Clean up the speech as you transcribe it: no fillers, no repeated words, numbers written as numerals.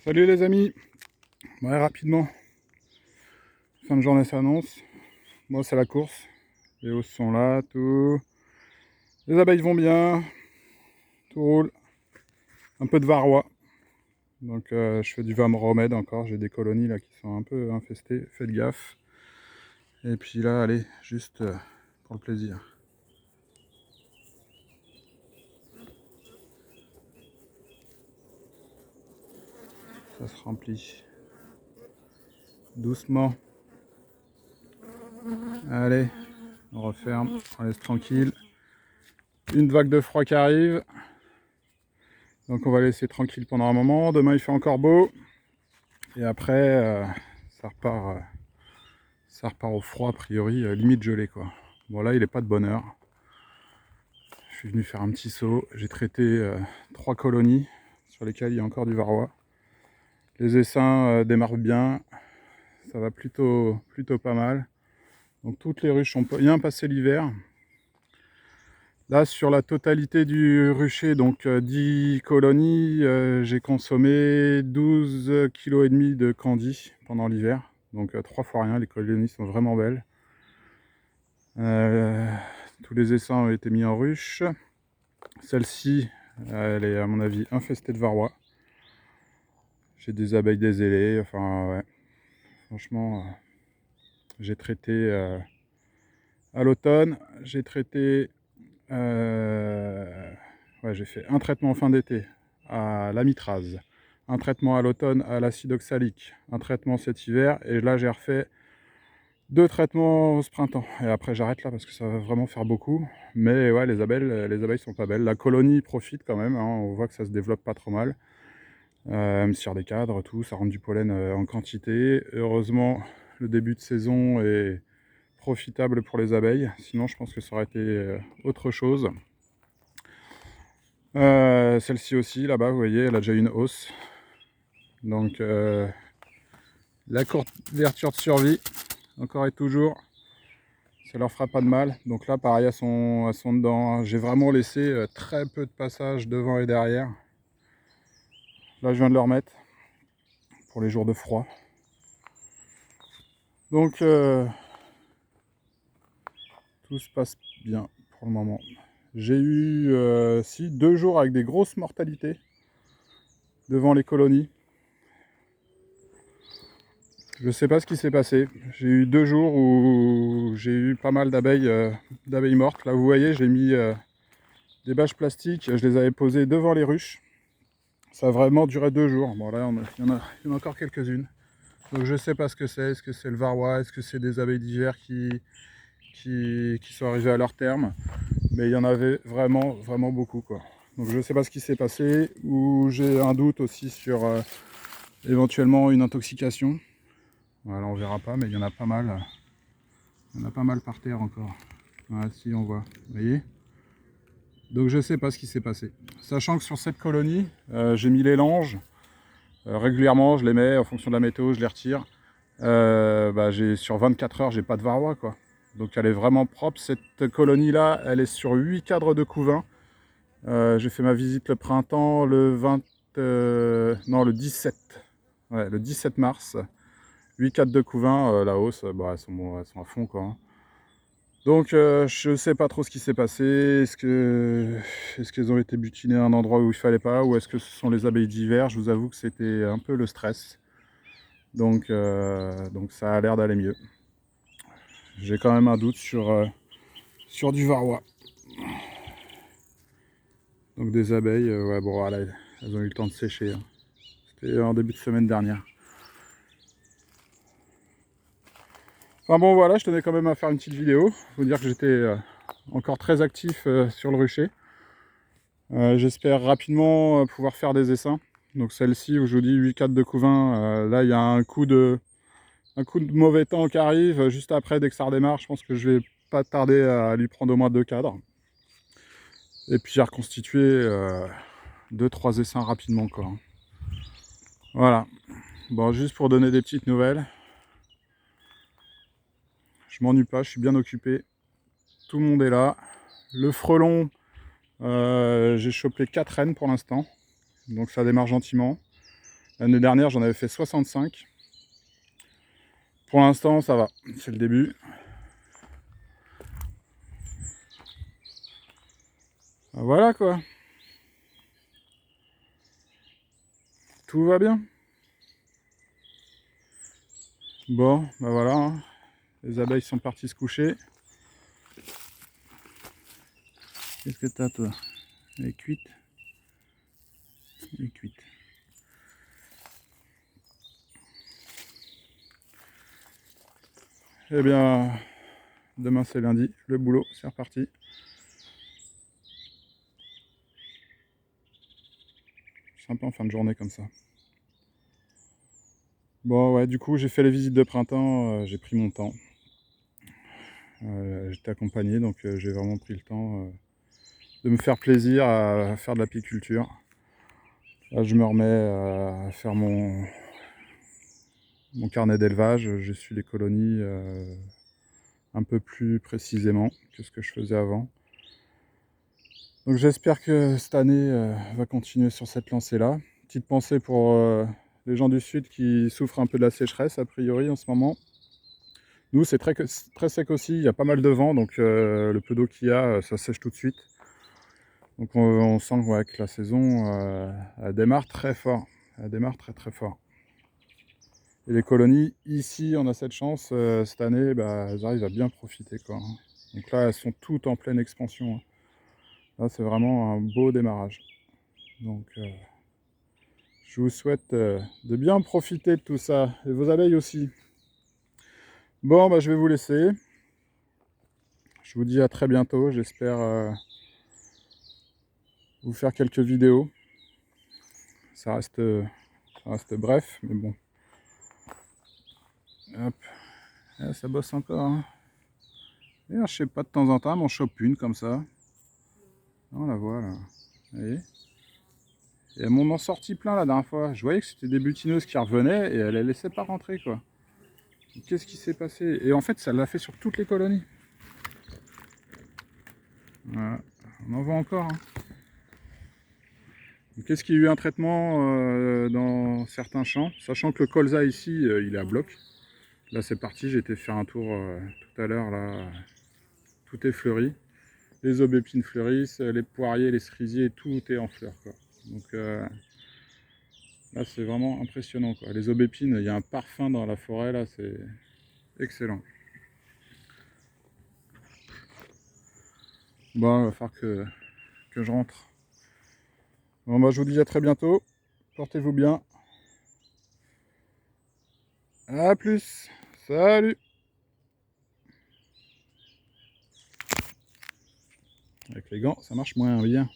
Salut les amis. Ouais, rapidement, fin de journée s'annonce. Moi c'est la course. Les hausses sont là, tout. Les abeilles vont bien, tout roule. Un peu de varroa. Donc je fais du varroa encore. J'ai des colonies là qui sont un peu infestées. Faites gaffe. Et puis là, allez, juste pour le plaisir. Ça se remplit. Doucement. Allez, on referme, on laisse tranquille. Une vague de froid qui arrive. Donc on va laisser tranquille pendant un moment. Demain il fait encore beau. Et après, ça repart au froid a priori, limite gelé quoi. Bon là il est pas de bonne heure. Je suis venu faire un petit saut. J'ai traité 3 colonies sur lesquelles il y a encore du varroa. Les essaims démarrent bien. Ça va plutôt pas mal. Donc toutes les ruches ont bien passé l'hiver. Là sur la totalité du rucher, donc 10 colonies, j'ai consommé 12,5 kg de candy pendant l'hiver. Donc 3 fois rien, les colonies sont vraiment belles. Tous les essaims ont été mis en ruche. Celle-ci, elle est à mon avis infestée de varroa. J'ai des abeilles des ailées, enfin ouais. Franchement, j'ai traité à l'automne, j'ai traité... ouais, j'ai fait un traitement en fin d'été à l'amitrase, un traitement à l'automne à l'acide oxalique, un traitement cet hiver, et là j'ai refait 2 traitements ce printemps. Et après j'arrête là parce que ça va vraiment faire beaucoup. Mais ouais, les abeilles sont pas belles. La colonie profite quand même, hein. On voit que ça se développe pas trop mal. Elle me tire des cadres, tout, ça rentre du pollen en quantité. Heureusement, le début de saison est profitable pour les abeilles. Sinon, je pense que ça aurait été autre chose. Celle-ci aussi, là-bas, vous voyez, elle a déjà une hausse. Donc, la couverture de survie, encore et toujours, ça leur fera pas de mal. Donc là, pareil, elles sont dedans. J'ai vraiment laissé très peu de passage devant et derrière. Là, je viens de leur mettre pour les jours de froid. Donc, tout se passe bien pour le moment. J'ai eu 2 jours avec des grosses mortalités devant les colonies. Je sais pas ce qui s'est passé. J'ai eu 2 jours où j'ai eu pas mal d'abeilles mortes. Là vous voyez, j'ai mis des bâches plastiques, je les avais posées devant les ruches. Ça a vraiment duré 2 jours. Bon là il y en a encore quelques-unes. Donc je sais pas ce que c'est. Est-ce que c'est le varroa? Est-ce que c'est des abeilles d'hiver qui sont arrivées à leur terme? Mais il y en avait vraiment beaucoup quoi. Donc je sais pas ce qui s'est passé. Ou j'ai un doute aussi sur éventuellement une intoxication. Voilà, on verra pas, mais il y en a pas mal. Il y en a pas mal par terre encore. Voilà, si on voit, vous voyez. Donc je sais pas ce qui s'est passé. Sachant que sur cette colonie, j'ai mis les langes. Régulièrement, je les mets en fonction de la météo, je les retire. Sur 24 heures, j'ai pas de varroa quoi. Donc elle est vraiment propre. Cette colonie là, elle est sur 8 cadres de couvain. J'ai fait ma visite le printemps le 17. Ouais, le 17 mars. 8 cadres de couvain, la hausse, elles sont à fond quoi, hein. Donc je sais pas trop ce qui s'est passé. Est-ce qu'elles ont été butinées à un endroit où il fallait pas, ou est-ce que ce sont les abeilles d'hiver? Je vous avoue que c'était un peu le stress. Donc ça a l'air d'aller mieux. J'ai quand même un doute sur du varroa. Donc des abeilles, ouais bon voilà, elles ont eu le temps de sécher, hein. C'était en début de semaine dernière. Enfin bon voilà, je tenais quand même à faire une petite vidéo. Vous dire que j'étais encore très actif sur le rucher. J'espère rapidement pouvoir faire des essaims. Donc celle-ci où je vous dis 8 cadres de couvain, là il y a un coup de mauvais temps qui arrive juste après. Dès que ça redémarre, je pense que je vais pas tarder à lui prendre au moins 2 cadres. Et puis à reconstituer 2-3 essaims rapidement quoi. Voilà. Bon, juste pour donner des petites nouvelles. Je m'ennuie pas, je suis bien occupé. Tout le monde est là. Le frelon, j'ai chopé 4 reines pour l'instant. Donc ça démarre gentiment. L'année dernière, j'en avais fait 65. Pour l'instant, ça va. C'est le début. Voilà quoi. Tout va bien. Bon, bah voilà. Hein. Les abeilles sont parties se coucher. Qu'est-ce que t'as toi? Elle est cuite. Elle est cuite. Eh bien, demain c'est lundi. Le boulot, c'est reparti. Sympa en fin de journée comme ça. Bon ouais, du coup j'ai fait les visites de printemps, j'ai pris mon temps. J'étais accompagné, donc j'ai vraiment pris le temps de me faire plaisir à faire de l'apiculture. Là je me remets à faire mon carnet d'élevage, je suis les colonies un peu plus précisément que ce que je faisais avant. Donc j'espère que cette année va continuer sur cette lancée-là. Petite pensée pour les gens du sud qui souffrent un peu de la sécheresse a priori en ce moment. Nous c'est très sec aussi, il y a pas mal de vent, donc le peu d'eau qu'il y a, ça sèche tout de suite. Donc on sent ouais, que la saison elle démarre très fort, elle démarre très très fort. Et les colonies, ici on a cette chance, cette année, bah, elles arrivent à bien profiter quoi. Donc là elles sont toutes en pleine expansion. Hein. Là c'est vraiment un beau démarrage. Donc je vous souhaite de bien profiter de tout ça, et vos abeilles aussi. Bon bah je vais vous laisser. Je vous dis à très bientôt, j'espère vous faire quelques vidéos. Ça reste bref, mais bon. Hop, là, ça bosse encore. Hein. Et là, je sais pas, de temps en temps, on m'en chope une comme ça. On la voit là. Vous voyez? Et elles m'en ont sorti plein la dernière fois. Je voyais que c'était des butineuses qui revenaient et elles les laissaient pas rentrer quoi. Qu'est-ce qui s'est passé? Et en fait, ça l'a fait sur toutes les colonies. Voilà. On en voit encore. Hein. Qu'est-ce qu'il y a eu un traitement dans certains champs, sachant que le colza ici, il est à bloc. Là c'est parti, j'ai été faire un tour tout à l'heure, là, tout est fleuri. Les aubépines fleurissent, les poiriers, les cerisiers, tout est en fleurs. Quoi. Donc là c'est vraiment impressionnant. Quoi. Les aubépines, il y a un parfum dans la forêt, là c'est excellent. Bon, il va falloir que je rentre. Bon bah je vous dis à très bientôt, portez-vous bien. A plus, salut. Avec les gants, ça marche moins bien.